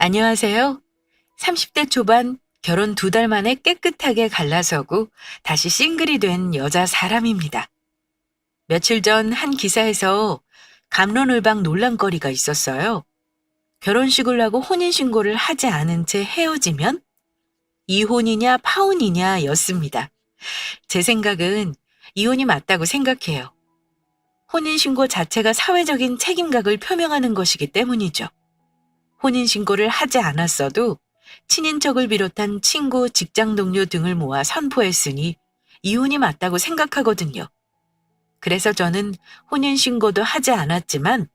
안녕하세요. 30대 초반 결혼 2달 만에 깨끗하게 갈라서고 다시 싱글이 된 여자 사람입니다. 며칠 전 한 기사에서 갑론을박 논란거리가 있었어요. 결혼식을 하고 혼인신고를 하지 않은 채 헤어지면 이혼이냐 파혼이냐 였습니다. 제 생각은 이혼이 맞다고 생각해요. 혼인신고 자체가 사회적인 책임각을 표명하는 것이기 때문이죠. 혼인신고를 하지 않았어도 친인척을 비롯한 친구, 직장 동료 등을 모아 선포했으니 이혼이 맞다고 생각하거든요. 그래서 저는 혼인신고도 하지 않았지만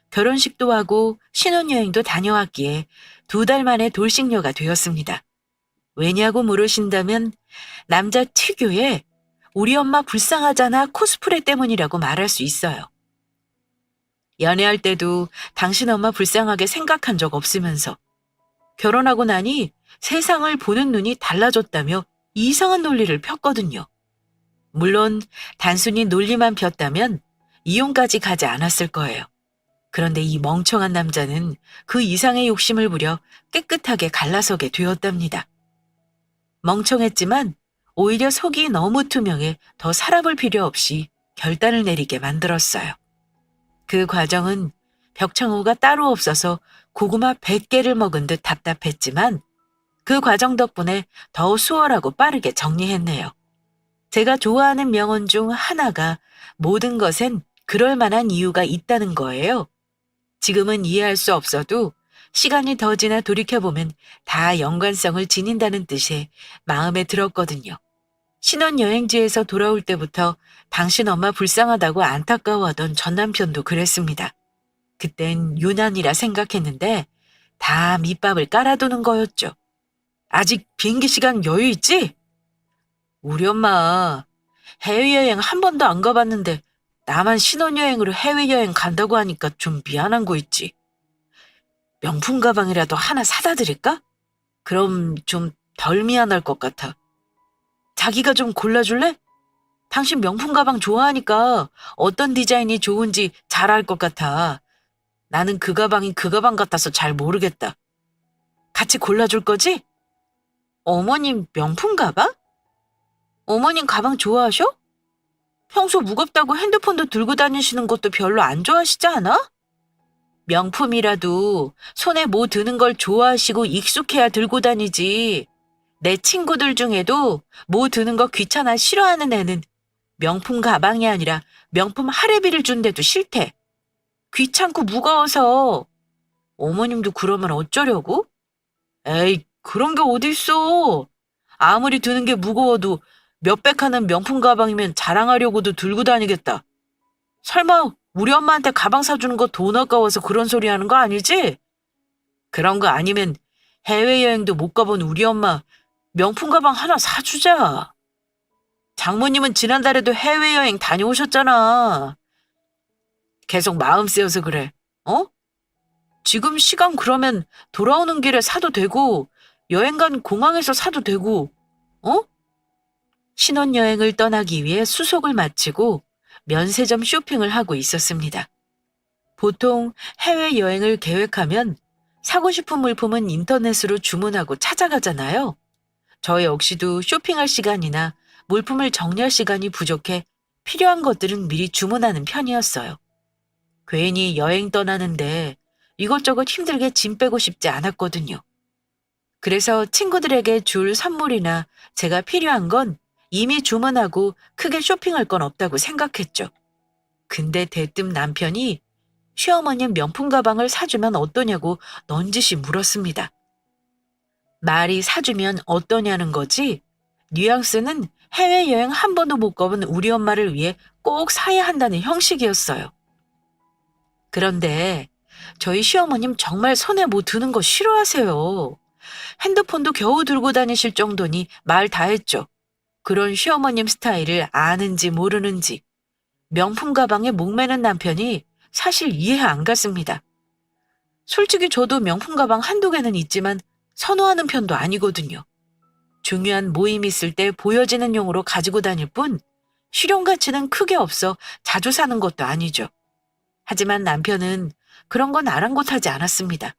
결혼식도 하고 신혼여행도 다녀왔기에 2달 만에 돌싱녀가 되었습니다. 왜냐고 물으신다면 남자 특유의 우리 엄마 불쌍하잖아 코스프레 때문이라고 말할 수 있어요. 연애할 때도 당신 엄마 불쌍하게 생각한 적 없으면서 결혼하고 나니 세상을 보는 눈이 달라졌다며 이상한 논리를 폈거든요. 물론 단순히 논리만 폈다면 이혼까지 가지 않았을 거예요. 그런데 이 멍청한 남자는 그 이상의 욕심을 부려 깨끗하게 갈라서게 되었답니다. 멍청했지만 오히려 속이 너무 투명해 더 살아볼 필요 없이 결단을 내리게 만들었어요. 그 과정은 벽창호가 따로 없어서 고구마 100개를 먹은 듯 답답했지만 그 과정 덕분에 더 수월하고 빠르게 정리했네요. 제가 좋아하는 명언 중 하나가 모든 것엔 그럴 만한 이유가 있다는 거예요. 지금은 이해할 수 없어도 시간이 더 지나 돌이켜보면 다 연관성을 지닌다는 뜻에 마음에 들었거든요. 신혼여행지에서 돌아올 때부터 당신 엄마 불쌍하다고 안타까워하던 전 남편도 그랬습니다. 그땐 유난이라 생각했는데 다 밑밥을 깔아두는 거였죠. 아직 비행기 시간 여유 있지? 우리 엄마 해외여행 한 번도 안 가봤는데 나만 신혼여행으로 해외여행 간다고 하니까 좀 미안한 거 있지. 명품 가방이라도 하나 사다 드릴까? 그럼 좀 덜 미안할 것 같아. 자기가 좀 골라줄래? 당신 명품 가방 좋아하니까 어떤 디자인이 좋은지 잘 알 것 같아. 나는 그 가방이 그 가방 같아서 잘 모르겠다. 같이 골라줄 거지? 어머님 명품 가방? 어머님 가방 좋아하셔? 평소 무겁다고 핸드폰도 들고 다니시는 것도 별로 안 좋아하시지 않아? 명품이라도 손에 뭐 드는 걸 좋아하시고 익숙해야 들고 다니지. 내 친구들 중에도 뭐 드는 거 귀찮아 싫어하는 애는 명품 가방이 아니라 명품 할애비를 준대도 싫대. 귀찮고 무거워서. 어머님도 그러면 어쩌려고? 에이, 그런 게 어딨어. 아무리 드는 게 무거워도 몇백 하는 명품 가방이면 자랑하려고도 들고 다니겠다. 설마 우리 엄마한테 가방 사주는 거 돈 아까워서 그런 소리 하는 거 아니지? 그런 거 아니면 해외여행도 못 가본 우리 엄마 명품 가방 하나 사주자. 장모님은 지난달에도 해외여행 다녀오셨잖아. 계속 마음 쓰여서 그래. 어? 지금 시간 그러면 돌아오는 길에 사도 되고 여행 간 공항에서 사도 되고 어? 신혼여행을 떠나기 위해 수속을 마치고 면세점 쇼핑을 하고 있었습니다. 보통 해외여행을 계획하면 사고 싶은 물품은 인터넷으로 주문하고 찾아가잖아요. 저 역시도 쇼핑할 시간이나 물품을 정리할 시간이 부족해 필요한 것들은 미리 주문하는 편이었어요. 괜히 여행 떠나는데 이것저것 힘들게 짐 빼고 싶지 않았거든요. 그래서 친구들에게 줄 선물이나 제가 필요한 건 이미 주문하고 크게 쇼핑할 건 없다고 생각했죠. 근데 대뜸 남편이 시어머님 명품 가방을 사주면 어떠냐고 넌지시 물었습니다. 말이 사주면 어떠냐는 거지? 뉘앙스는 해외여행 한 번도 못 가본 우리 엄마를 위해 꼭 사야 한다는 형식이었어요. 그런데 저희 시어머님 정말 손에 뭐 드는 거 싫어하세요. 핸드폰도 겨우 들고 다니실 정도니 말 다 했죠. 그런 시어머님 스타일을 아는지 모르는지 명품 가방에 목매는 남편이 사실 이해 안 갔습니다. 솔직히 저도 명품 가방 한두 개는 있지만 선호하는 편도 아니거든요. 중요한 모임 있을 때 보여지는 용으로 가지고 다닐 뿐 실용 가치는 크게 없어 자주 사는 것도 아니죠. 하지만 남편은 그런 건 아랑곳하지 않았습니다.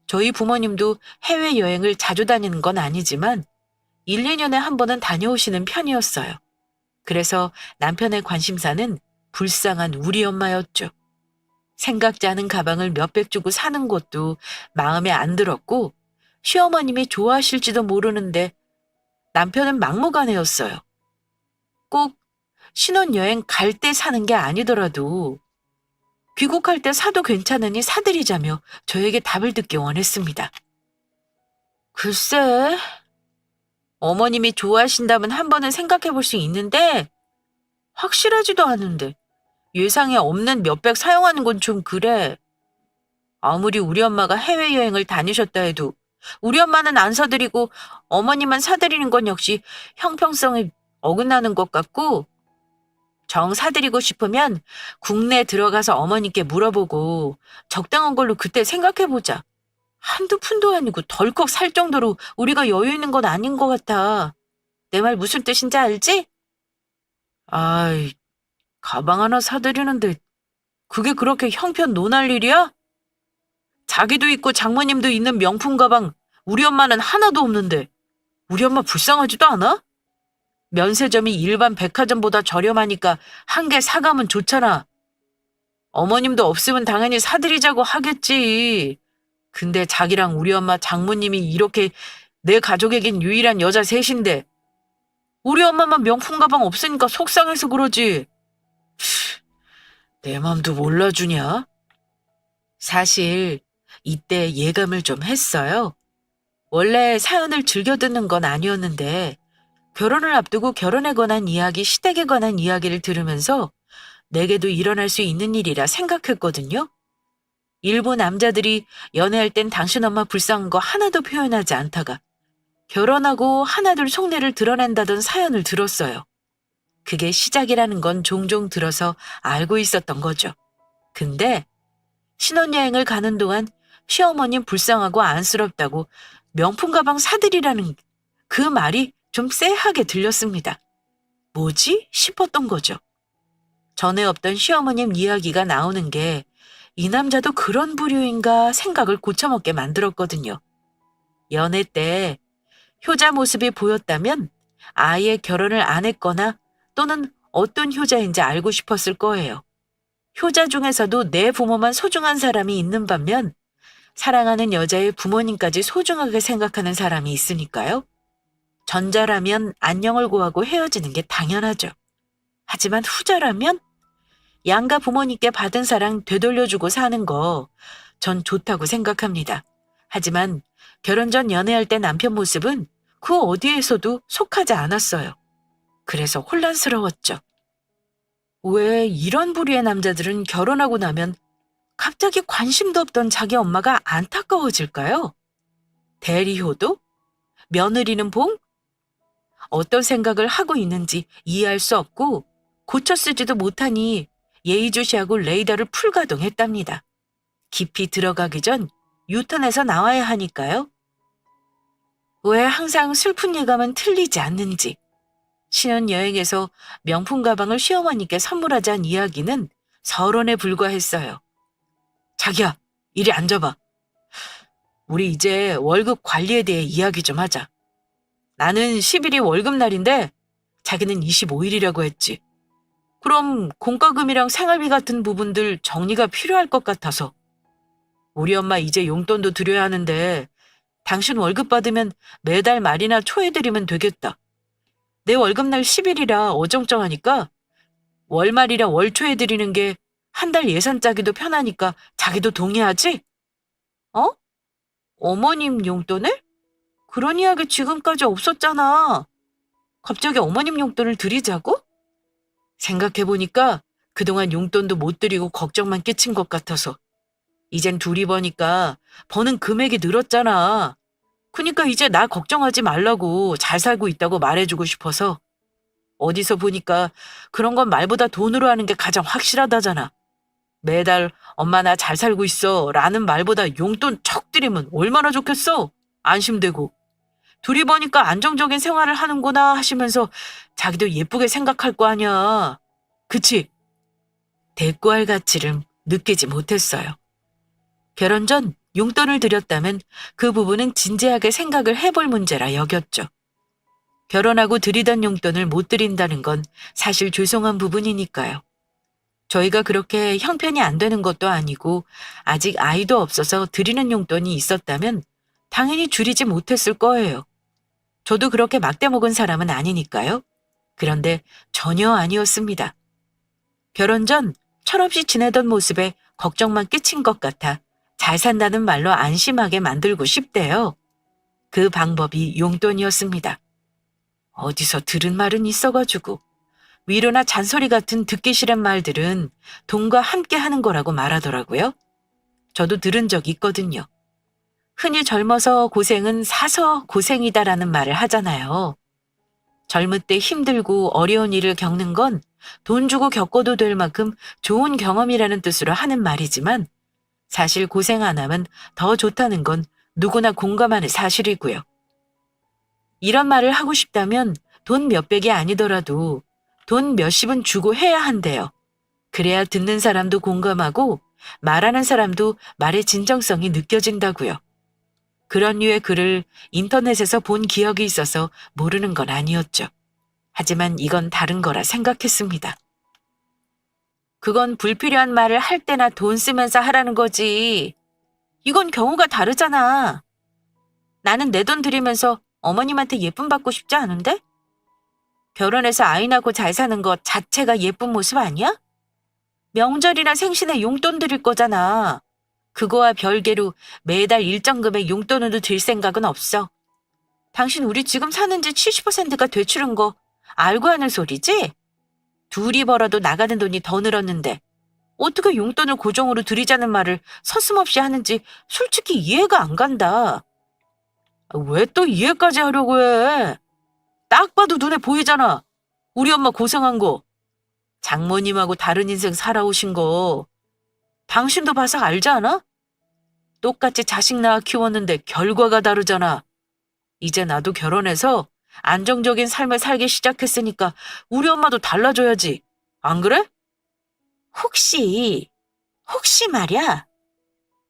저희 부모님도 해외여행을 자주 다니는 건 아니지만 1, 2년에 한 번은 다녀오시는 편이었어요. 그래서 남편의 관심사는 불쌍한 우리 엄마였죠. 생각지 않은 가방을 몇백 주고 사는 것도 마음에 안 들었고 시어머님이 좋아하실지도 모르는데 남편은 막무가내였어요. 꼭 신혼여행 갈 때 사는 게 아니더라도 귀국할 때 사도 괜찮으니 사드리자며 저에게 답을 듣기 원했습니다. 글쎄, 어머님이 좋아하신다면 한 번은 생각해 볼 수 있는데 확실하지도 않은데 예상에 없는 몇백 사용하는 건 좀 그래. 아무리 우리 엄마가 해외여행을 다니셨다 해도 우리 엄마는 안 사드리고 어머니만 사드리는 건 역시 형평성에 어긋나는 것 같고 정 사드리고 싶으면 국내 들어가서 어머니께 물어보고 적당한 걸로 그때 생각해보자. 한두 푼도 아니고 덜컥 살 정도로 우리가 여유 있는 건 아닌 것 같아. 내 말 무슨 뜻인지 알지? 아이, 가방 하나 사드리는데 그게 그렇게 형편 논할 일이야? 자기도 있고 장모님도 있는 명품 가방 우리 엄마는 하나도 없는데 우리 엄마 불쌍하지도 않아? 면세점이 일반 백화점보다 저렴하니까 한 개 사가면 좋잖아. 어머님도 없으면 당연히 사드리자고 하겠지. 근데 자기랑 우리 엄마 장모님이 이렇게 내 가족에겐 유일한 여자 셋인데 우리 엄마만 명품 가방 없으니까 속상해서 그러지. 내 맘도 몰라주냐? 사실 이때 예감을 좀 했어요. 원래 사연을 즐겨 듣는 건 아니었는데 결혼을 앞두고 결혼에 관한 이야기, 시댁에 관한 이야기를 들으면서 내게도 일어날 수 있는 일이라 생각했거든요. 일부 남자들이 연애할 땐 당신 엄마 불쌍한 거 하나도 표현하지 않다가 결혼하고 하나둘 속내를 드러낸다던 사연을 들었어요. 그게 시작이라는 건 종종 들어서 알고 있었던 거죠. 근데 신혼여행을 가는 동안 시어머님 불쌍하고 안쓰럽다고 명품 가방 사드리라는 그 말이 좀 쎄하게 들렸습니다. 뭐지? 싶었던 거죠. 전에 없던 시어머님 이야기가 나오는 게 이 남자도 그런 부류인가 생각을 고쳐먹게 만들었거든요. 연애 때 효자 모습이 보였다면 아예 결혼을 안 했거나 또는 어떤 효자인지 알고 싶었을 거예요. 효자 중에서도 내 부모만 소중한 사람이 있는 반면 사랑하는 여자의 부모님까지 소중하게 생각하는 사람이 있으니까요. 전자라면 안녕을 고하고 헤어지는 게 당연하죠. 하지만 후자라면 양가 부모님께 받은 사랑 되돌려주고 사는 거 전 좋다고 생각합니다. 하지만 결혼 전 연애할 때 남편 모습은 그 어디에서도 속하지 않았어요. 그래서 혼란스러웠죠. 왜 이런 부류의 남자들은 결혼하고 나면 갑자기 관심도 없던 자기 엄마가 안타까워질까요? 대리효도? 며느리는 봉? 어떤 생각을 하고 있는지 이해할 수 없고 고쳐 쓰지도 못하니 예의주시하고 레이더를 풀가동했답니다. 깊이 들어가기 전 유턴해서 나와야 하니까요. 왜 항상 슬픈 예감은 틀리지 않는지. 신혼여행에서 명품 가방을 시어머니께 선물하자는 이야기는 서론에 불과했어요. 자기야, 이리 앉아봐. 우리 이제 월급 관리에 대해 이야기 좀 하자. 나는 10일이 월급날인데 자기는 25일이라고 했지. 그럼 공과금이랑 생활비 같은 부분들 정리가 필요할 것 같아서. 우리 엄마 이제 용돈도 드려야 하는데 당신 월급 받으면 매달 말이나 초에 드리면 되겠다. 내 월급날 10일이라 어정쩡하니까 월말이라 월초에 드리는 게 한 달 예산 짜기도 편하니까 자기도 동의하지? 어? 어머님 용돈을? 그런 이야기 지금까지 없었잖아. 갑자기 어머님 용돈을 드리자고? 생각해보니까 그동안 용돈도 못 드리고 걱정만 끼친 것 같아서 이젠 둘이 버니까 버는 금액이 늘었잖아. 그니까 이제 나 걱정하지 말라고 잘 살고 있다고 말해주고 싶어서. 어디서 보니까 그런 건 말보다 돈으로 하는 게 가장 확실하다잖아. 매달 엄마 나 잘 살고 있어 라는 말보다 용돈 척 드리면 얼마나 좋겠어. 안심되고. 둘이 보니까 안정적인 생활을 하는구나 하시면서 자기도 예쁘게 생각할 거 아니야. 그치? 대꾸할 가치를 느끼지 못했어요. 결혼 전 용돈을 드렸다면 그 부분은 진지하게 생각을 해볼 문제라 여겼죠. 결혼하고 드리던 용돈을 못 드린다는 건 사실 죄송한 부분이니까요. 저희가 그렇게 형편이 안 되는 것도 아니고 아직 아이도 없어서 드리는 용돈이 있었다면 당연히 줄이지 못했을 거예요. 저도 그렇게 막대 먹은 사람은 아니니까요. 그런데 전혀 아니었습니다. 결혼 전 철없이 지내던 모습에 걱정만 끼친 것 같아 잘 산다는 말로 안심하게 만들고 싶대요. 그 방법이 용돈이었습니다. 어디서 들은 말은 있어가지고 위로나 잔소리 같은 듣기 싫은 말들은 돈과 함께 하는 거라고 말하더라고요. 저도 들은 적 있거든요. 흔히 젊어서 고생은 사서 고생이다라는 말을 하잖아요. 젊을 때 힘들고 어려운 일을 겪는 건 돈 주고 겪어도 될 만큼 좋은 경험이라는 뜻으로 하는 말이지만 사실 고생 안 하면 더 좋다는 건 누구나 공감하는 사실이고요. 이런 말을 하고 싶다면 돈 몇백이 아니더라도 돈 몇십은 주고 해야 한대요. 그래야 듣는 사람도 공감하고 말하는 사람도 말의 진정성이 느껴진다고요. 그런 류의 글을 인터넷에서 본 기억이 있어서 모르는 건 아니었죠. 하지만 이건 다른 거라 생각했습니다. 그건 불필요한 말을 할 때나 돈 쓰면서 하라는 거지. 이건 경우가 다르잖아. 나는 내 돈 들이면서 어머님한테 예쁨 받고 싶지 않은데? 결혼해서 아이 낳고 잘 사는 것 자체가 예쁜 모습 아니야? 명절이나 생신에 용돈 드릴 거잖아. 그거와 별개로 매달 일정 금액 용돈으로 들 생각은 없어. 당신 우리 지금 사는 집 70%가 되추른 거 알고 하는 소리지? 둘이 벌어도 나가는 돈이 더 늘었는데 어떻게 용돈을 고정으로 드리자는 말을 서슴없이 하는지 솔직히 이해가 안 간다. 왜 또 이해까지 하려고 해? 딱 봐도 눈에 보이잖아. 우리 엄마 고생한 거. 장모님하고 다른 인생 살아오신 거. 당신도 봐서 알지 않아? 똑같이 자식 낳아 키웠는데 결과가 다르잖아. 이제 나도 결혼해서 안정적인 삶을 살기 시작했으니까 우리 엄마도 달라져야지. 안 그래? 혹시 말이야.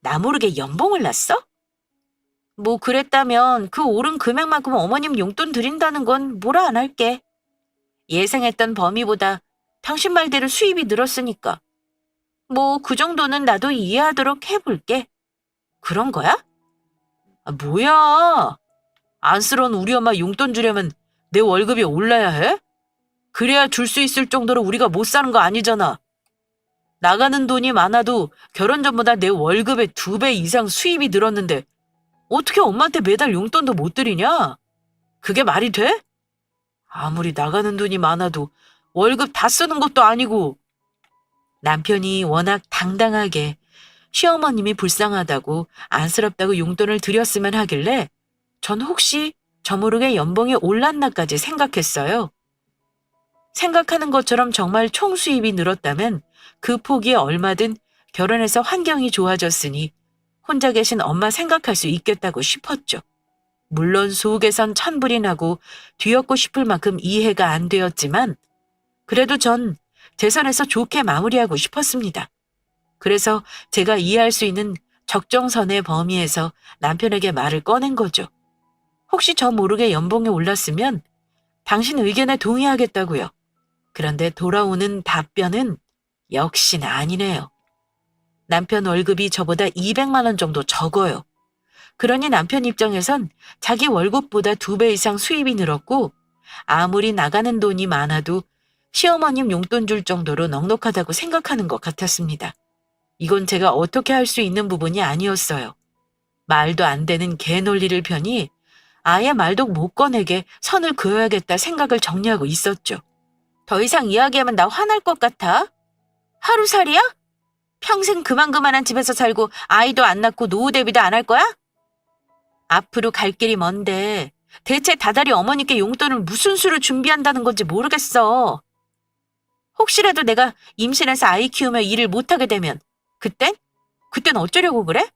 나 모르게 연봉을 났어? 뭐 그랬다면 그 오른 금액만큼 어머님 용돈 드린다는 건 뭐라 안 할게. 예상했던 범위보다 당신 말대로 수입이 늘었으니까. 뭐 그 정도는 나도 이해하도록 해볼게. 그런 거야? 뭐야. 안쓰러운 우리 엄마 용돈 주려면 내 월급이 올라야 해? 그래야 줄 수 있을 정도로 우리가 못 사는 거 아니잖아. 나가는 돈이 많아도 결혼 전보다 내 월급의 2배 이상 수입이 늘었는데 어떻게 엄마한테 매달 용돈도 못 드리냐? 그게 말이 돼? 아무리 나가는 돈이 많아도 월급 다 쓰는 것도 아니고. 남편이 워낙 당당하게 시어머님이 불쌍하다고 안쓰럽다고 용돈을 드렸으면 하길래 전 혹시 저 모르게 연봉이 올랐나까지 생각했어요. 생각하는 것처럼 정말 총 수입이 늘었다면 그 포기에 얼마든 결혼해서 환경이 좋아졌으니 혼자 계신 엄마 생각할 수 있겠다고 싶었죠. 물론 속에선 천불이 나고 뒤엎고 싶을 만큼 이해가 안 되었지만 그래도 전 제 선에서 좋게 마무리하고 싶었습니다. 그래서 제가 이해할 수 있는 적정선의 범위에서 남편에게 말을 꺼낸 거죠. 혹시 저 모르게 연봉이 올랐으면 당신 의견에 동의하겠다고요. 그런데 돌아오는 답변은 역시나 아니네요. 남편 월급이 저보다 200만 원 정도 적어요. 그러니 남편 입장에선 자기 월급보다 2배 이상 수입이 늘었고 아무리 나가는 돈이 많아도 시어머님 용돈 줄 정도로 넉넉하다고 생각하는 것 같았습니다. 이건 제가 어떻게 할 수 있는 부분이 아니었어요. 말도 안 되는 개논리를 펴니 아예 말도 못 꺼내게 선을 그어야겠다 생각을 정리하고 있었죠. 더 이상 이야기하면 나 화날 것 같아? 하루살이야? 평생 그만한 집에서 살고 아이도 안 낳고 노후 대비도 안 할 거야? 앞으로 갈 길이 먼데 대체 다달이 어머니께 용돈을 무슨 수로 준비한다는 건지 모르겠어. 혹시라도 내가 임신해서 아이 키우며 일을 못하게 되면 그땐 어쩌려고 그래?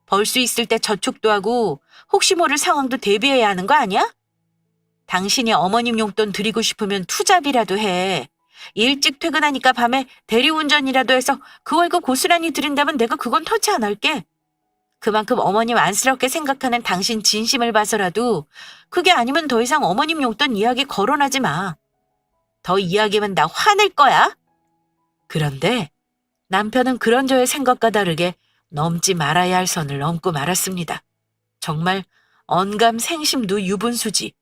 벌 수 있을 때 저축도 하고 혹시 모를 상황도 대비해야 하는 거 아니야? 당신이 어머님 용돈 드리고 싶으면 투잡이라도 해. 일찍 퇴근하니까 밤에 대리운전이라도 해서 그 월급 고스란히 드린다면 내가 그건 터치 안 할게. 그만큼 어머님 안쓰럽게 생각하는 당신 진심을 봐서라도 그게 아니면 더 이상 어머님 용돈 이야기 거론하지 마. 더 이야기하면 나 화낼 거야. 그런데 남편은 그런 저의 생각과 다르게 넘지 말아야 할 선을 넘고 말았습니다. 정말 언감생심도 유분수지.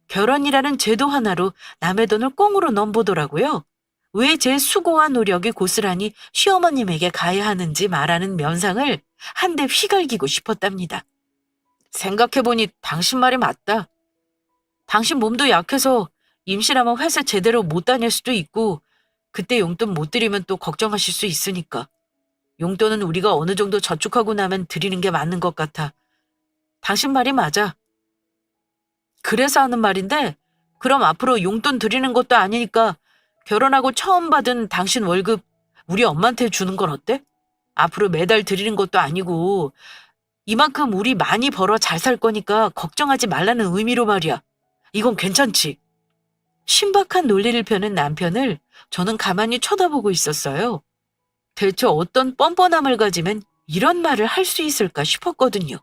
결혼이라는 제도 하나로 남의 돈을 꽁으로 넘보더라고요. 왜 제 수고와 노력이 고스란히 시어머님에게 가야 하는지 말하는 면상을 한 대 휘갈기고 싶었답니다. 생각해보니 당신 말이 맞다. 당신 몸도 약해서 임신하면 회사 제대로 못 다닐 수도 있고 그때 용돈 못 드리면 또 걱정하실 수 있으니까. 용돈은 우리가 어느 정도 저축하고 나면 드리는 게 맞는 것 같아. 당신 말이 맞아. 그래서 하는 말인데 그럼 앞으로 용돈 드리는 것도 아니니까 결혼하고 처음 받은 당신 월급 우리 엄마한테 주는 건 어때? 앞으로 매달 드리는 것도 아니고 이만큼 우리 많이 벌어 잘 살 거니까 걱정하지 말라는 의미로 말이야. 이건 괜찮지? 신박한 논리를 펴는 남편을 저는 가만히 쳐다보고 있었어요. 대체 어떤 뻔뻔함을 가지면 이런 말을 할 수 있을까 싶었거든요.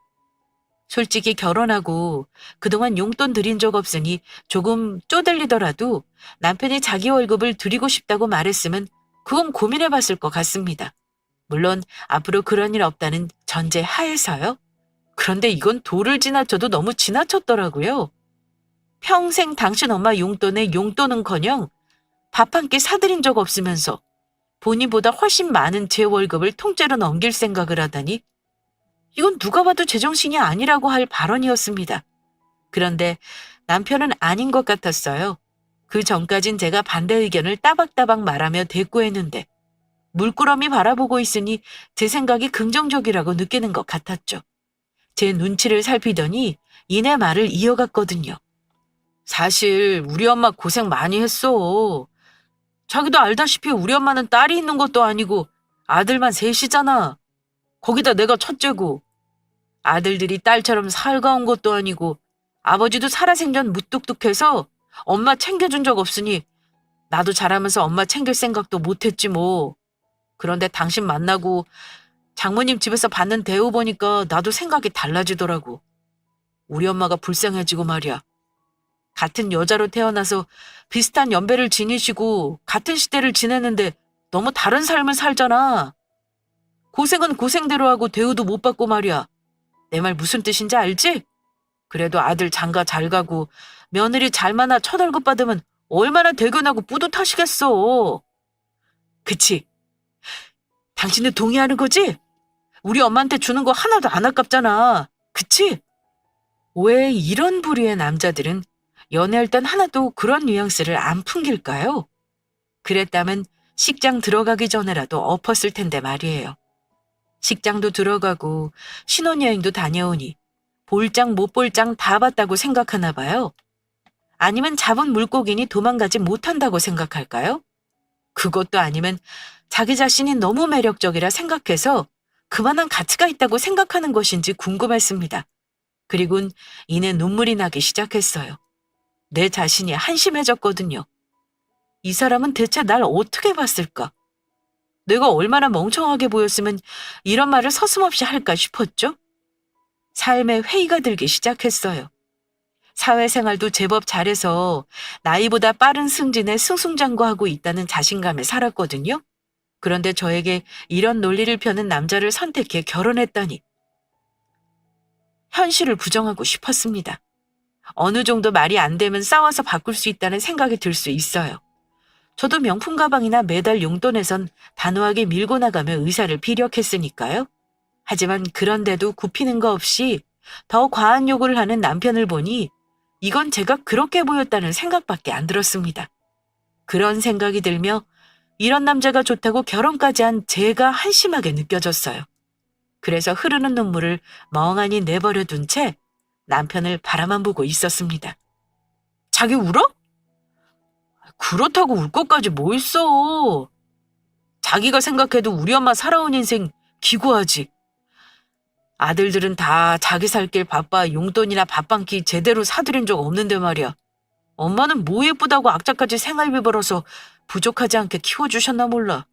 솔직히 결혼하고 그동안 용돈 드린 적 없으니 조금 쪼들리더라도 남편이 자기 월급을 드리고 싶다고 말했으면 그건 고민해 봤을 것 같습니다. 물론 앞으로 그런 일 없다는 전제 하에서요. 그런데 이건 도를 지나쳐도 너무 지나쳤더라고요. 평생 당신 엄마 용돈에 용돈은커녕 밥 한 끼 사드린 적 없으면서 본인보다 훨씬 많은 제 월급을 통째로 넘길 생각을 하다니 이건 누가 봐도 제정신이 아니라고 할 발언이었습니다. 그런데 남편은 아닌 것 같았어요. 그 전까진 제가 반대 의견을 따박따박 말하며 대꾸했는데 물끄러미 바라보고 있으니 제 생각이 긍정적이라고 느끼는 것 같았죠. 제 눈치를 살피더니 이내 말을 이어갔거든요. 사실 우리 엄마 고생 많이 했어. 자기도 알다시피 우리 엄마는 딸이 있는 것도 아니고 아들만 셋이잖아. 거기다 내가 첫째고 아들들이 딸처럼 살가운 것도 아니고 아버지도 살아생전 무뚝뚝해서 엄마 챙겨준 적 없으니 나도 자라면서 엄마 챙길 생각도 못했지 뭐. 그런데 당신 만나고 장모님 집에서 받는 대우 보니까 나도 생각이 달라지더라고. 우리 엄마가 불쌍해지고 말이야. 같은 여자로 태어나서 비슷한 연배를 지니시고 같은 시대를 지내는데 너무 다른 삶을 살잖아. 고생은 고생대로 하고 대우도 못 받고 말이야. 내 말 무슨 뜻인지 알지? 그래도 아들 장가 잘 가고 며느리 잘 만나 첫 월급 받으면 얼마나 대견하고 뿌듯하시겠어. 그치? 당신도 동의하는 거지? 우리 엄마한테 주는 거 하나도 안 아깝잖아. 그치? 왜 이런 부류의 남자들은 연애할 땐 하나도 그런 뉘앙스를 안 풍길까요? 그랬다면 식장 들어가기 전에라도 엎었을 텐데 말이에요. 식장도 들어가고 신혼여행도 다녀오니 볼장 못 볼장 다 봤다고 생각하나 봐요. 아니면 잡은 물고기니 도망가지 못한다고 생각할까요? 그것도 아니면 자기 자신이 너무 매력적이라 생각해서 그만한 가치가 있다고 생각하는 것인지 궁금했습니다. 그리곤 이내 눈물이 나기 시작했어요. 내 자신이 한심해졌거든요. 이 사람은 대체 날 어떻게 봤을까? 내가 얼마나 멍청하게 보였으면 이런 말을 서슴없이 할까 싶었죠? 삶에 회의가 들기 시작했어요. 사회생활도 제법 잘해서 나이보다 빠른 승진에 승승장구하고 있다는 자신감에 살았거든요. 그런데 저에게 이런 논리를 펴는 남자를 선택해 결혼했다니. 현실을 부정하고 싶었습니다. 어느 정도 말이 안 되면 싸워서 바꿀 수 있다는 생각이 들 수 있어요. 저도 명품 가방이나 매달 용돈에선 단호하게 밀고 나가며 의사를 피력했으니까요. 하지만 그런데도 굽히는 거 없이 더 과한 요구를 하는 남편을 보니 이건 제가 그렇게 보였다는 생각밖에 안 들었습니다. 그런 생각이 들며 이런 남자가 좋다고 결혼까지 한 제가 한심하게 느껴졌어요. 그래서 흐르는 눈물을 멍하니 내버려 둔 채 남편을 바라만 보고 있었습니다. 자기 울어? 그렇다고 울 것까지 뭐 있어. 자기가 생각해도 우리 엄마 살아온 인생 기구하지. 아들들은 다 자기 살 길 바빠 용돈이나 밥 한 끼 제대로 사드린 적 없는데 말이야. 엄마는 뭐 예쁘다고 악착같이 생활비 벌어서 부족하지 않게 키워주셨나 몰라.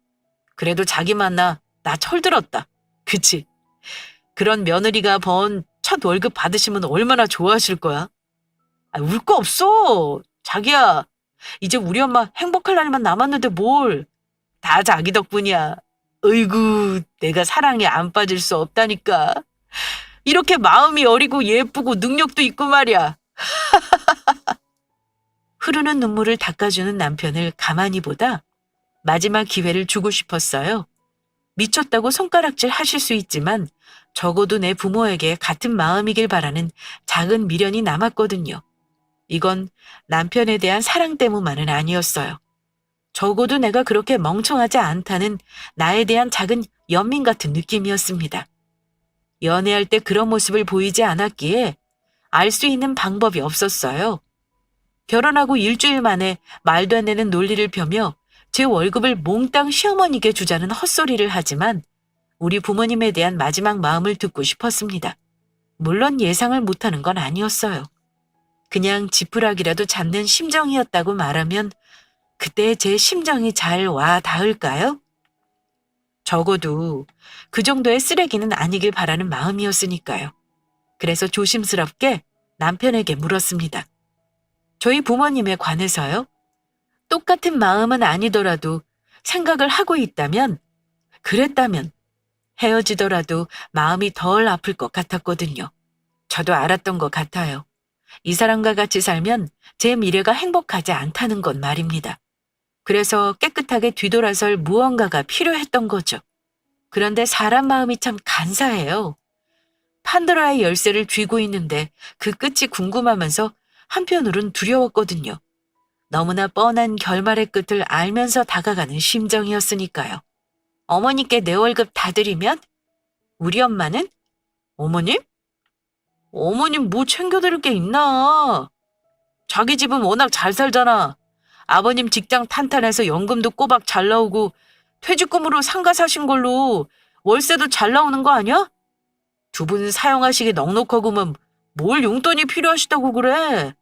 그래도 자기 만나 나 철들었다. 그치? 그런 며느리가 번 첫 월급 받으시면 얼마나 좋아하실 거야? 아, 울 거 없어. 자기야, 이제 우리 엄마 행복할 날만 남았는데 뭘. 다 자기 덕분이야. 어이구, 내가 사랑에 안 빠질 수 없다니까. 이렇게 마음이 어리고 예쁘고 능력도 있고 말이야. 흐르는 눈물을 닦아주는 남편을 가만히 보다 마지막 기회를 주고 싶었어요. 미쳤다고 손가락질 하실 수 있지만 적어도 내 부모에게 같은 마음이길 바라는 작은 미련이 남았거든요. 이건 남편에 대한 사랑 때문만은 아니었어요. 적어도 내가 그렇게 멍청하지 않다는 나에 대한 작은 연민 같은 느낌이었습니다. 연애할 때 그런 모습을 보이지 않았기에 알 수 있는 방법이 없었어요. 결혼하고 일주일 만에 말도 안 되는 논리를 펴며 제 월급을 몽땅 시어머니께 주자는 헛소리를 하지만 우리 부모님에 대한 마지막 마음을 듣고 싶었습니다. 물론 예상을 못하는 건 아니었어요. 그냥 지푸라기라도 잡는 심정이었다고 말하면 그때 제 심정이 잘 와 닿을까요? 적어도 그 정도의 쓰레기는 아니길 바라는 마음이었으니까요. 그래서 조심스럽게 남편에게 물었습니다. 저희 부모님에 관해서요? 똑같은 마음은 아니더라도 생각을 하고 있다면, 그랬다면 헤어지더라도 마음이 덜 아플 것 같았거든요. 저도 알았던 것 같아요. 이 사람과 같이 살면 제 미래가 행복하지 않다는 건 말입니다. 그래서 깨끗하게 뒤돌아설 무언가가 필요했던 거죠. 그런데 사람 마음이 참 간사해요. 판도라의 열쇠를 쥐고 있는데 그 끝이 궁금하면서 한편으론 두려웠거든요. 너무나 뻔한 결말의 끝을 알면서 다가가는 심정이었으니까요. 어머니께 내 월급 다 드리면? 우리 엄마는? 어머님? 어머님 뭐 챙겨드릴 게 있나? 자기 집은 워낙 잘 살잖아. 아버님 직장 탄탄해서 연금도 꼬박 잘 나오고 퇴직금으로 상가 사신 걸로 월세도 잘 나오는 거 아니야? 두 분 사용하시기 넉넉하고만 뭘 용돈이 필요하시다고 그래?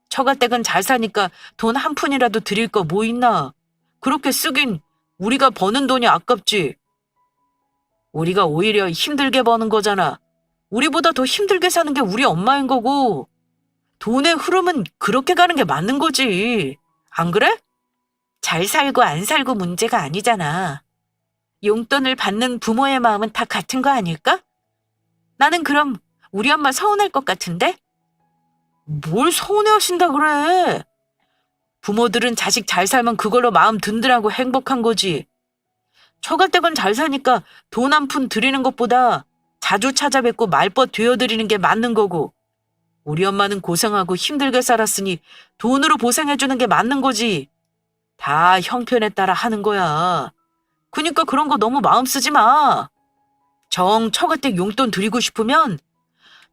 처가댁은 잘 사니까 돈 한 푼이라도 드릴 거 뭐 있나? 그렇게 쓰긴 우리가 버는 돈이 아깝지. 우리가 오히려 힘들게 버는 거잖아. 우리보다 더 힘들게 사는 게 우리 엄마인 거고 돈의 흐름은 그렇게 가는 게 맞는 거지. 안 그래? 잘 살고 안 살고 문제가 아니잖아. 용돈을 받는 부모의 마음은 다 같은 거 아닐까? 나는 그럼 우리 엄마 서운할 것 같은데? 뭘 서운해하신다 그래? 부모들은 자식 잘 살면 그걸로 마음 든든하고 행복한 거지. 처가댁은 잘 사니까 돈 한 푼 드리는 것보다 자주 찾아뵙고 말벗 되어드리는 게 맞는 거고 우리 엄마는 고생하고 힘들게 살았으니 돈으로 보상해주는 게 맞는 거지. 다 형편에 따라 하는 거야. 그러니까 그런 거 너무 마음 쓰지 마. 정 처가댁 용돈 드리고 싶으면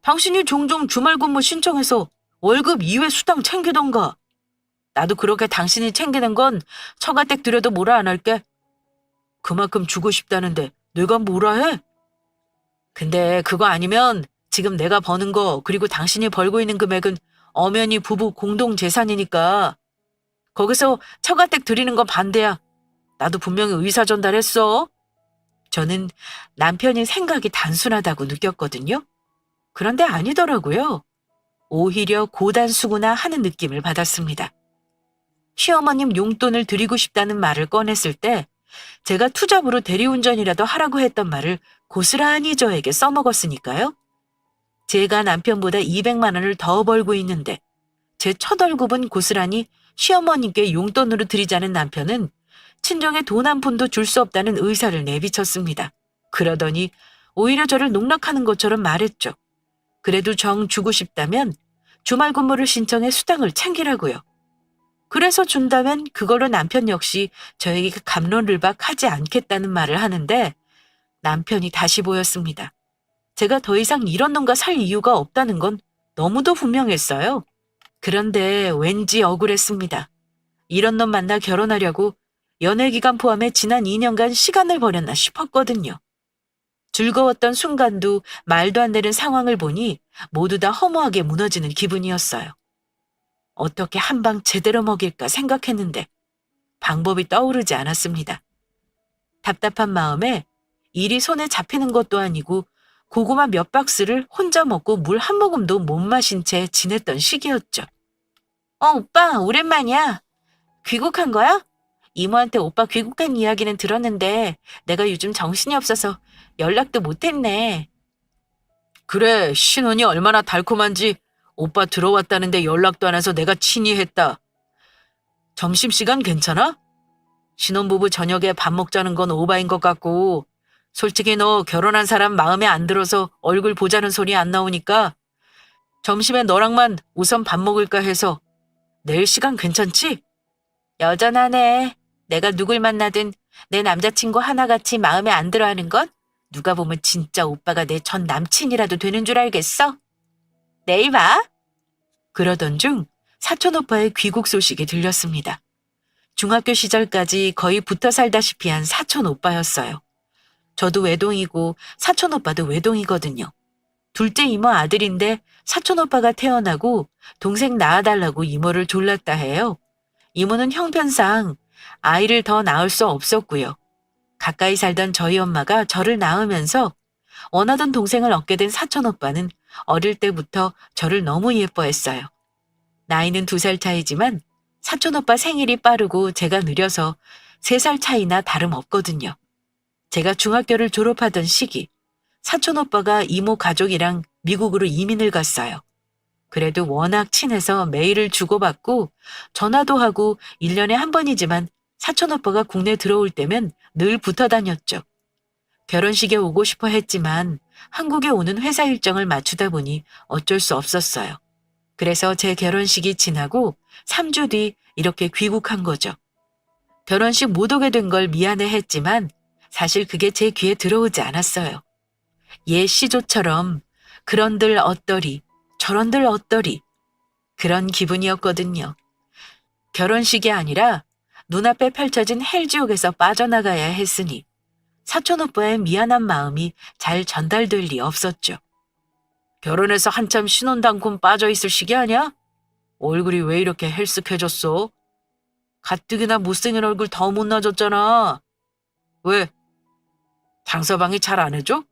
당신이 종종 주말 근무 신청해서 월급 이외 수당 챙기던가. 나도 그렇게 당신이 챙기는 건 처가댁 드려도 뭐라 안 할게. 그만큼 주고 싶다는데 내가 뭐라 해? 근데 그거 아니면 지금 내가 버는 거 그리고 당신이 벌고 있는 금액은 엄연히 부부 공동 재산이니까 거기서 처가댁 드리는 건 반대야. 나도 분명히 의사 전달했어. 저는 남편이 생각이 단순하다고 느꼈거든요. 그런데 아니더라고요. 오히려 고단수구나 하는 느낌을 받았습니다. 시어머님 용돈을 드리고 싶다는 말을 꺼냈을 때 제가 투잡으로 대리운전이라도 하라고 했던 말을 고스란히 저에게 써먹었으니까요. 제가 남편보다 200만 원을 더 벌고 있는데 제 첫 월급은 고스란히 시어머님께 용돈으로 드리자는 남편은 친정에 돈 한 푼도 줄 수 없다는 의사를 내비쳤습니다. 그러더니 오히려 저를 농락하는 것처럼 말했죠. 그래도 정 주고 싶다면 주말 근무를 신청해 수당을 챙기라고요. 그래서 준다면 그걸로 남편 역시 저에게 갑론을박하지 않겠다는 말을 하는데 남편이 다시 보였습니다. 제가 더 이상 이런 놈과 살 이유가 없다는 건 너무도 분명했어요. 그런데 왠지 억울했습니다. 이런 놈 만나 결혼하려고 연애 기간 포함해 지난 2년간 시간을 버렸나 싶었거든요. 즐거웠던 순간도 말도 안 되는 상황을 보니 모두 다 허무하게 무너지는 기분이었어요. 어떻게 한 방 제대로 먹일까 생각했는데 방법이 떠오르지 않았습니다. 답답한 마음에 일이 손에 잡히는 것도 아니고 고구마 몇 박스를 혼자 먹고 물 한 모금도 못 마신 채 지냈던 시기였죠. 오빠, 오랜만이야. 귀국한 거야? 이모한테 오빠 귀국한 이야기는 들었는데 내가 요즘 정신이 없어서 연락도 못했네. 그래, 신혼이 얼마나 달콤한지 오빠 들어왔다는데 연락도 안 해서 내가 친히 했다. 점심시간 괜찮아? 신혼부부 저녁에 밥 먹자는 건 오바인 것 같고 솔직히 너 결혼한 사람 마음에 안 들어서 얼굴 보자는 소리 안 나오니까 점심에 너랑만 우선 밥 먹을까 해서 내일 시간 괜찮지? 여전하네. 내가 누굴 만나든 내 남자친구 하나같이 마음에 안 들어하는 건 누가 보면 진짜 오빠가 내 전 남친이라도 되는 줄 알겠어? 내일 봐. 그러던 중 사촌 오빠의 귀국 소식이 들렸습니다. 중학교 시절까지 거의 붙어 살다시피 한 사촌 오빠였어요. 저도 외동이고 사촌 오빠도 외동이거든요. 둘째 이모 아들인데 사촌 오빠가 태어나고 동생 낳아달라고 이모를 졸랐다 해요. 이모는 형편상 아이를 더 낳을 수 없었고요. 가까이 살던 저희 엄마가 저를 낳으면서 원하던 동생을 얻게 된 사촌 오빠는 어릴 때부터 저를 너무 예뻐했어요. 나이는 2살 차이지만 사촌 오빠 생일이 빠르고 제가 느려서 3살 차이나 다름없거든요. 제가 중학교를 졸업하던 시기, 사촌 오빠가 이모 가족이랑 미국으로 이민을 갔어요. 그래도 워낙 친해서 메일을 주고받고 전화도 하고 1년에 한 번이지만 사촌 오빠가 국내 들어올 때면 늘 붙어 다녔죠. 결혼식에 오고 싶어 했지만 한국에 오는 회사 일정을 맞추다 보니 어쩔 수 없었어요. 그래서 제 결혼식이 지나고 3주 뒤 이렇게 귀국한 거죠. 결혼식 못 오게 된 걸 미안해 했지만 사실 그게 제 귀에 들어오지 않았어요. 옛 시조처럼 그런들 어떠리 저런들 어떠리 그런 기분이었거든요. 결혼식이 아니라 눈앞에 펼쳐진 헬지옥에서 빠져나가야 했으니 사촌 오빠의 미안한 마음이 잘 전달될 리 없었죠. 결혼해서 한참 신혼당군 빠져있을 시기 아니야? 얼굴이 왜 이렇게 헬쓱해졌어? 가뜩이나 못생긴 얼굴 더 못나졌잖아. 왜? 장서방이 잘 안 해줘?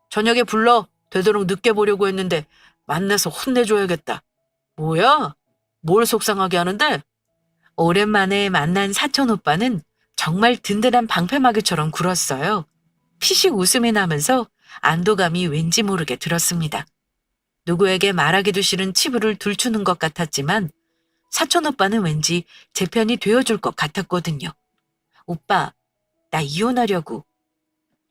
저녁에 불러. 되도록 늦게 보려고 했는데 만나서 혼내줘야겠다. 뭐야? 뭘 속상하게 하는데? 오랜만에 만난 사촌 오빠는 정말 든든한 방패막이처럼 굴었어요. 피식 웃음이 나면서 안도감이 왠지 모르게 들었습니다. 누구에게 말하기도 싫은 치부를 들추는 것 같았지만 사촌 오빠는 왠지 제 편이 되어줄 것 같았거든요. 오빠, 나 이혼하려고.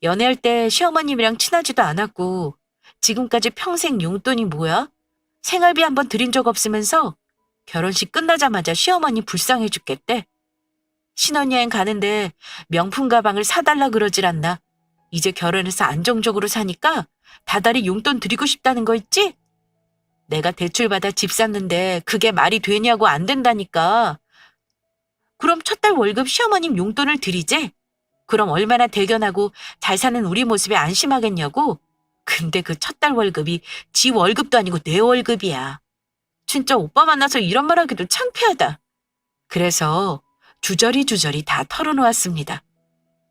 연애할 때 시어머님이랑 친하지도 않았고 지금까지 평생 용돈이 뭐야? 생활비 한번 드린 적 없으면서 결혼식 끝나자마자 시어머니 불쌍해 죽겠대. 신혼여행 가는데 명품 가방을 사달라 그러질 않나. 이제 결혼해서 안정적으로 사니까 다달이 용돈 드리고 싶다는 거 있지? 내가 대출받아 집 샀는데 그게 말이 되냐고 안 된다니까. 그럼 첫 달 월급 시어머님 용돈을 드리재? 그럼 얼마나 대견하고 잘 사는 우리 모습에 안심하겠냐고? 근데 그 첫 달 월급이 지 월급도 아니고 내 월급이야. 진짜 오빠 만나서 이런 말 하기도 창피하다. 그래서 주저리 다 털어놓았습니다.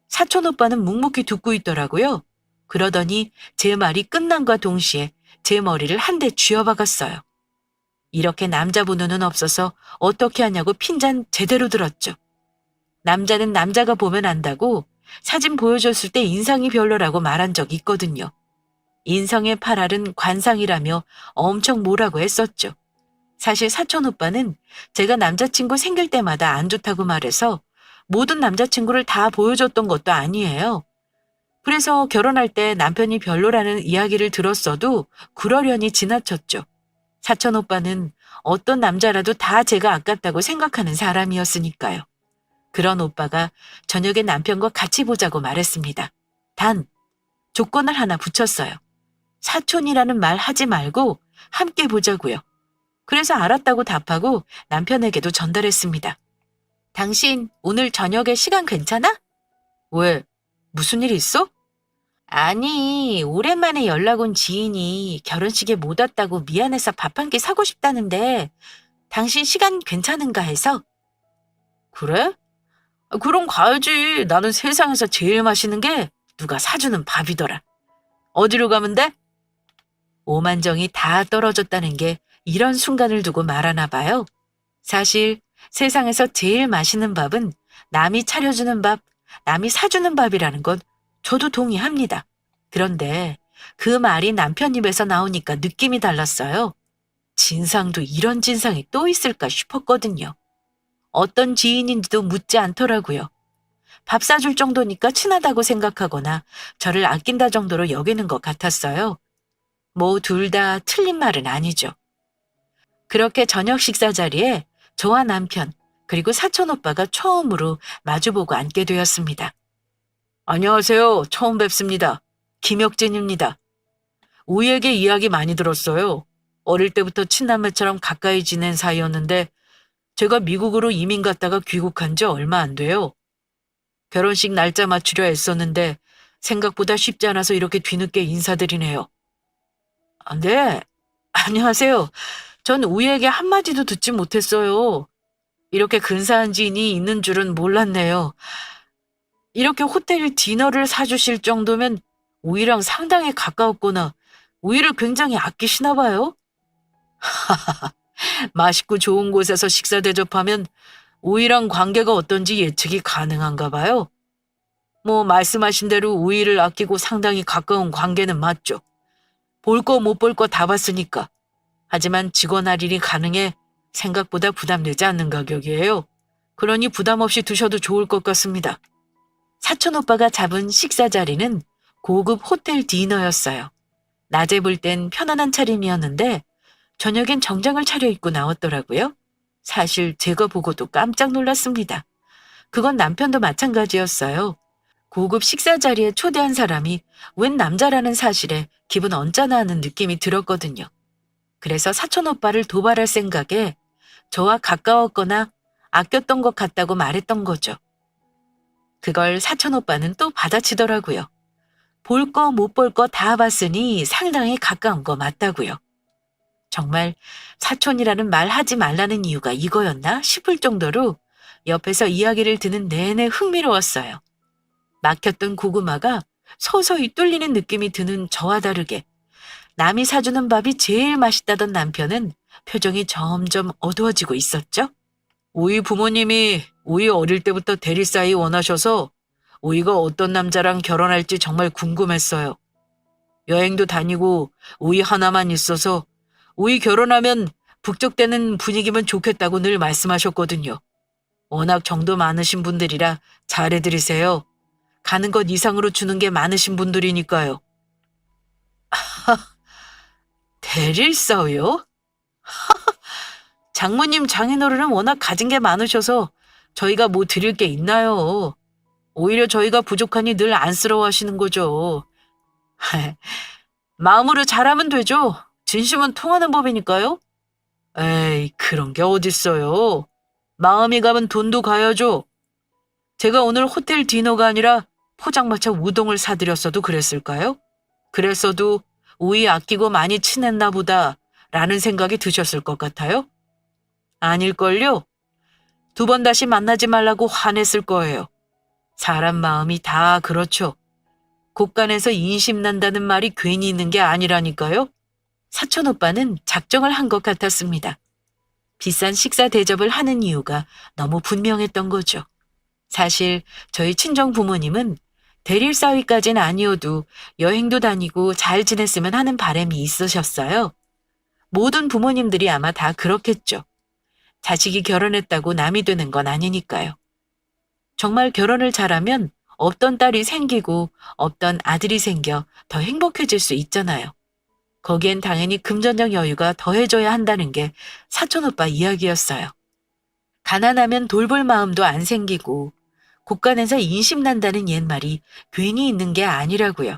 사촌 오빠는 묵묵히 듣고 있더라고요. 그러더니 제 말이 끝남과 동시에 제 머리를 한 대 쥐어박았어요. 이렇게 남자부 눈은 없어서 어떻게 하냐고 핀잔 제대로 들었죠. 남자는 남자가 보면 안다고 사진 보여줬을 때 인상이 별로라고 말한 적 있거든요. 인성의 8알은 관상이라며 엄청 뭐라고 했었죠. 사실 사촌 오빠는 제가 남자친구 생길 때마다 안 좋다고 말해서 모든 남자친구를 다 보여줬던 것도 아니에요. 그래서 결혼할 때 남편이 별로라는 이야기를 들었어도 그러려니 지나쳤죠. 사촌 오빠는 어떤 남자라도 다 제가 아깝다고 생각하는 사람이었으니까요. 그런 오빠가 저녁에 남편과 같이 보자고 말했습니다. 단, 조건을 하나 붙였어요. 사촌이라는 말 하지 말고 함께 보자고요. 그래서 알았다고 답하고 남편에게도 전달했습니다. 당신 오늘 저녁에 시간 괜찮아? 왜? 무슨 일 있어? 아니, 오랜만에 연락 온 지인이 결혼식에 못 왔다고 미안해서 밥 한 끼 사고 싶다는데 당신 시간 괜찮은가 해서. 그래? 그럼 가야지. 나는 세상에서 제일 맛있는 게 누가 사주는 밥이더라. 어디로 가면 돼? 오만정이 다 떨어졌다는 게 이런 순간을 두고 말하나 봐요. 사실 세상에서 제일 맛있는 밥은 남이 차려주는 밥, 남이 사주는 밥이라는 건 저도 동의합니다. 그런데 그 말이 남편 입에서 나오니까 느낌이 달랐어요. 진상도 이런 진상이 또 있을까 싶었거든요. 어떤 지인인지도 묻지 않더라고요. 밥 사줄 정도니까 친하다고 생각하거나 저를 아낀다 정도로 여기는 것 같았어요. 뭐 둘 다 틀린 말은 아니죠. 그렇게 저녁 식사 자리에 저와 남편 그리고 사촌 오빠가 처음으로 마주보고 앉게 되었습니다. 안녕하세요. 처음 뵙습니다. 김혁진입니다. 우희에게 이야기 많이 들었어요. 어릴 때부터 친남매처럼 가까이 지낸 사이였는데 제가 미국으로 이민 갔다가 귀국한 지 얼마 안 돼요. 결혼식 날짜 맞추려 애썼는데 생각보다 쉽지 않아서 이렇게 뒤늦게 인사드리네요. 네, 안녕하세요. 전 우희에게 한마디도 듣지 못했어요. 이렇게 근사한 지인이 있는 줄은 몰랐네요. 이렇게 호텔 디너를 사주실 정도면 우희랑 상당히 가까웠구나. 우희를 굉장히 아끼시나 봐요. 맛있고 좋은 곳에서 식사 대접하면 우희랑 관계가 어떤지 예측이 가능한가 봐요. 뭐 말씀하신 대로 우희를 아끼고 상당히 가까운 관계는 맞죠. 볼 거 못 볼 거 다 봤으니까. 하지만 직원 할인이 가능해 생각보다 부담되지 않는 가격이에요. 그러니 부담 없이 드셔도 좋을 것 같습니다. 사촌 오빠가 잡은 식사 자리는 고급 호텔 디너였어요. 낮에 볼 땐 편안한 차림이었는데 저녁엔 정장을 차려입고 나왔더라고요. 사실 제가 보고도 깜짝 놀랐습니다. 그건 남편도 마찬가지였어요. 고급 식사 자리에 초대한 사람이 웬 남자라는 사실에 기분 언짢아하는 느낌이 들었거든요. 그래서 사촌 오빠를 도발할 생각에 저와 가까웠거나 아꼈던 것 같다고 말했던 거죠. 그걸 사촌 오빠는 또 받아치더라고요. 볼 거 못 볼 거 다 봤으니 상당히 가까운 거 맞다고요. 정말 사촌이라는 말 하지 말라는 이유가 이거였나 싶을 정도로 옆에서 이야기를 듣는 내내 흥미로웠어요. 막혔던 고구마가 서서히 뚫리는 느낌이 드는 저와 다르게 남이 사주는 밥이 제일 맛있다던 남편은 표정이 점점 어두워지고 있었죠. 우희 부모님이 우희 어릴 때부터 대리 사이 원하셔서 우희가 어떤 남자랑 결혼할지 정말 궁금했어요. 여행도 다니고 우희 하나만 있어서 우희 결혼하면 북적대는 분위기면 좋겠다고 늘 말씀하셨거든요. 워낙 정도 많으신 분들이라 잘해드리세요. 가는 것 이상으로 주는 게 많으신 분들이니까요. 대릴사요? 장모님 장인어른은 워낙 가진 게 많으셔서 저희가 뭐 드릴 게 있나요? 오히려 저희가 부족하니 늘 안쓰러워하시는 거죠. 마음으로 잘하면 되죠. 진심은 통하는 법이니까요. 에이, 그런 게 어딨어요. 마음이 가면 돈도 가야죠. 제가 오늘 호텔 디너가 아니라 포장마차 우동을 사드렸어도 그랬을까요? 그랬어도 우희 아끼고 많이 친했나 보다 라는 생각이 드셨을 것 같아요? 아닐걸요? 2번 다시 만나지 말라고 화냈을 거예요. 사람 마음이 다 그렇죠. 곳간에서 인심 난다는 말이 괜히 있는 게 아니라니까요. 사촌 오빠는 작정을 한 것 같았습니다. 비싼 식사 대접을 하는 이유가 너무 분명했던 거죠. 사실 저희 친정 부모님은 대릴 사위까진 아니어도 여행도 다니고 잘 지냈으면 하는 바람이 있으셨어요. 모든 부모님들이 아마 다 그렇겠죠. 자식이 결혼했다고 남이 되는 건 아니니까요. 정말 결혼을 잘하면 없던 딸이 생기고 없던 아들이 생겨 더 행복해질 수 있잖아요. 거기엔 당연히 금전적 여유가 더해져야 한다는 게 사촌 오빠 이야기였어요. 가난하면 돌볼 마음도 안 생기고 곳간에서 인심난다는 옛말이 괜히 있는 게 아니라고요.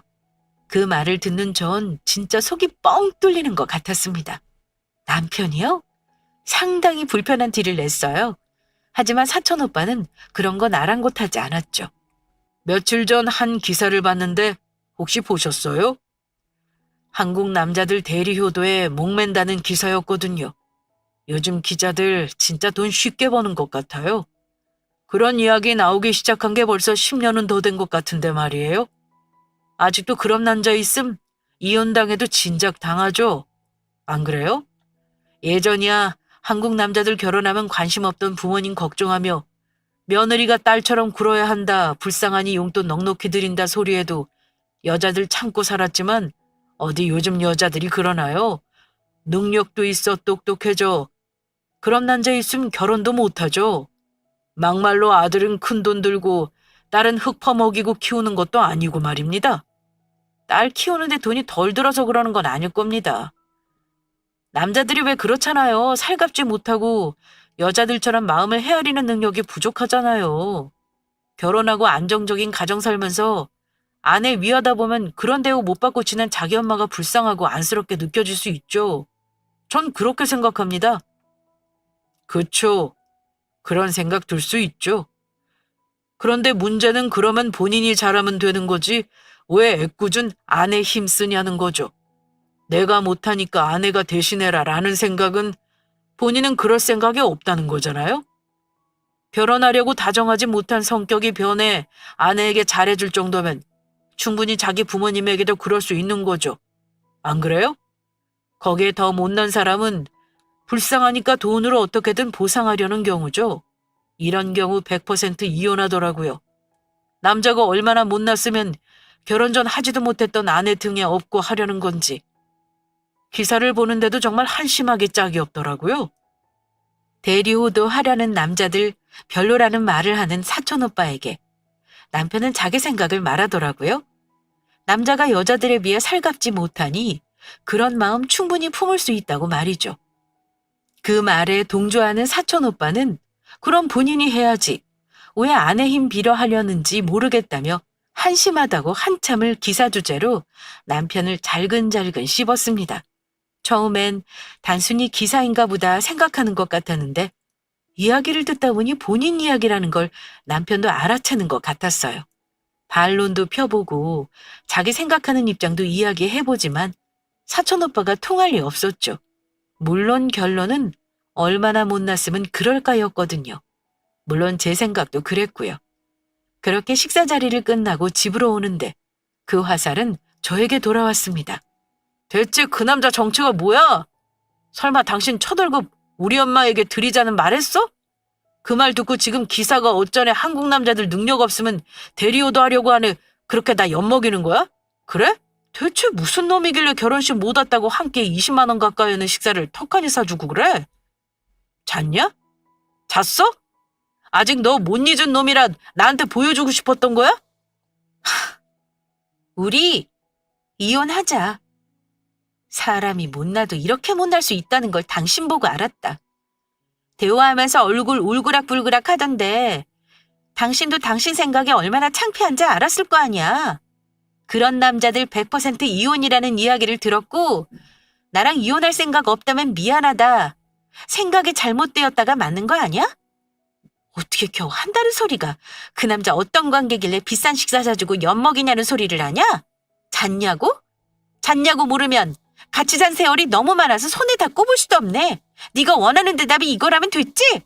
그 말을 듣는 전 진짜 속이 뻥 뚫리는 것 같았습니다. 남편이요? 상당히 불편한 티를 냈어요. 하지만 사촌 오빠는 그런 건 아랑곳하지 않았죠. 며칠 전 한 기사를 봤는데 혹시 보셨어요? 한국 남자들 대리 효도에 목맨다는 기사였거든요. 요즘 기자들 진짜 돈 쉽게 버는 것 같아요. 그런 이야기 나오기 시작한 게 벌써 10년은 더 된 것 같은데 말이에요. 아직도 그런 남자 있음 이혼당해도 진작 당하죠. 안 그래요? 예전이야 한국 남자들 결혼하면 관심 없던 부모님 걱정하며 며느리가 딸처럼 굴어야 한다, 불쌍하니 용돈 넉넉히 드린다 소리에도 여자들 참고 살았지만 어디 요즘 여자들이 그러나요? 능력도 있어 똑똑해져. 그런 남자 있으면 결혼도 못하죠. 막말로 아들은 큰 돈 들고 딸은 흙 퍼먹이고 키우는 것도 아니고 말입니다. 딸 키우는데 돈이 덜 들어서 그러는 건 아닐 겁니다. 남자들이 왜 그렇잖아요. 살갑지 못하고 여자들처럼 마음을 헤아리는 능력이 부족하잖아요. 결혼하고 안정적인 가정 살면서 아내 위하다 보면 그런 대우 못 받고 지낸 자기 엄마가 불쌍하고 안쓰럽게 느껴질 수 있죠. 전 그렇게 생각합니다. 그쵸. 그런 생각 들 수 있죠. 그런데 문제는 그러면 본인이 잘하면 되는 거지 왜 애꿎은 아내 힘 쓰냐는 거죠. 내가 못하니까 아내가 대신해라 라는 생각은 본인은 그럴 생각이 없다는 거잖아요. 결혼하려고 다정하지 못한 성격이 변해 아내에게 잘해줄 정도면 충분히 자기 부모님에게도 그럴 수 있는 거죠. 안 그래요? 거기에 더 못난 사람은 불쌍하니까 돈으로 어떻게든 보상하려는 경우죠. 이런 경우 100% 이혼하더라고요. 남자가 얼마나 못났으면 결혼 전 하지도 못했던 아내 등에 업고 하려는 건지. 기사를 보는데도 정말 한심하게 짝이 없더라고요. 대리호도 하려는 남자들 별로라는 말을 하는 사촌오빠에게 남편은 자기 생각을 말하더라고요. 남자가 여자들에 비해 살갑지 못하니 그런 마음 충분히 품을 수 있다고 말이죠. 그 말에 동조하는 사촌오빠는 그럼 본인이 해야지. 왜 아내 힘 빌어 하려는지 모르겠다며 한심하다고 한참을 기사 주제로 남편을 잘근잘근 씹었습니다. 처음엔 단순히 기사인가 보다 생각하는 것 같았는데 이야기를 듣다 보니 본인 이야기라는 걸 남편도 알아채는 것 같았어요. 반론도 펴보고 자기 생각하는 입장도 이야기해보지만 사촌오빠가 통할 리 없었죠. 물론 결론은 얼마나 못났으면 그럴까였거든요. 물론 제 생각도 그랬고요. 그렇게 식사 자리를 끝나고 집으로 오는데 그 화살은 저에게 돌아왔습니다. 대체 그 남자 정체가 뭐야? 설마 당신 첫 월급 우리 엄마에게 드리자는 말했어? 그 말 듣고 지금 기사가 어쩌네 한국 남자들 능력 없으면 대리호도 하려고 하네. 그렇게 나 엿먹이는 거야? 그래? 대체 무슨 놈이길래 결혼식 못 왔다고 한 끼에 20만 원 가까이 하는 식사를 턱하니 사주고 그래? 잤냐? 잤어? 아직 너 못 잊은 놈이라 나한테 보여주고 싶었던 거야? 우리 이혼하자. 사람이 못나도 이렇게 못날 수 있다는 걸 당신 보고 알았다. 대화하면서 얼굴 울그락불그락 하던데 당신도 당신 생각에 얼마나 창피한지 알았을 거 아니야. 그런 남자들 100% 이혼이라는 이야기를 들었고 나랑 이혼할 생각 없다면 미안하다. 생각이 잘못되었다가 맞는 거 아니야? 어떻게 겨우 한다는 소리가 그 남자 어떤 관계길래 비싼 식사 사주고 엿먹이냐는 소리를 하냐? 잤냐고? 잤냐고 물으면 같이 잔 세월이 너무 많아서 손에 다 꼽을 수도 없네. 네가 원하는 대답이 이거라면 됐지?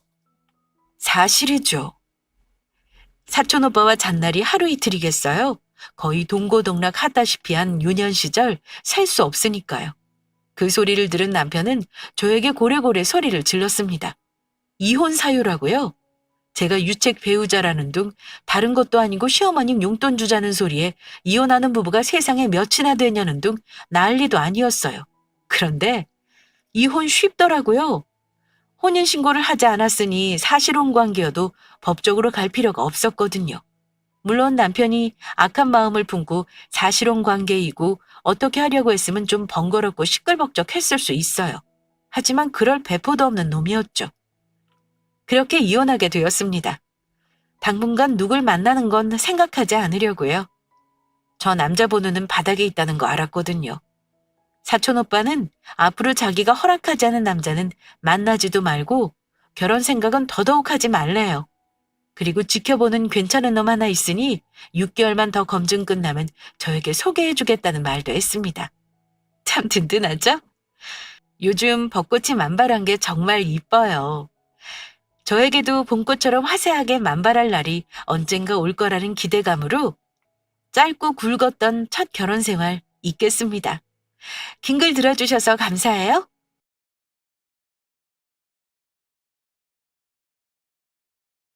사실이죠. 사촌오빠와 잔날이 하루 이틀이겠어요. 거의 동고동락 하다시피 한 유년 시절 셀 수 없으니까요. 그 소리를 들은 남편은 저에게 고래고래 소리를 질렀습니다. 이혼 사유라고요? 제가 유책 배우자라는 둥 다른 것도 아니고 시어머님 용돈 주자는 소리에 이혼하는 부부가 세상에 몇이나 되냐는 둥 난리도 아니었어요. 그런데 이혼 쉽더라고요. 혼인신고를 하지 않았으니 사실혼 관계여도 법적으로 갈 필요가 없었거든요. 물론 남편이 악한 마음을 품고 사실혼 관계이고 어떻게 하려고 했으면 좀 번거롭고 시끌벅적했을 수 있어요. 하지만 그럴 배포도 없는 놈이었죠. 그렇게 이혼하게 되었습니다. 당분간 누굴 만나는 건 생각하지 않으려고요. 저 남자 번호는 바닥에 있다는 거 알았거든요. 사촌오빠는 앞으로 자기가 허락하지 않은 남자는 만나지도 말고 결혼 생각은 더더욱 하지 말래요. 그리고 지켜보는 괜찮은 놈 하나 있으니 6개월만 더 검증 끝나면 저에게 소개해주겠다는 말도 했습니다. 참 든든하죠? 요즘 벚꽃이 만발한 게 정말 이뻐요. 저에게도 봄꽃처럼 화사하게 만발할 날이 언젠가 올 거라는 기대감으로 짧고 굵었던 첫 결혼 생활 잊겠습니다. 긴 글 들어주셔서 감사해요.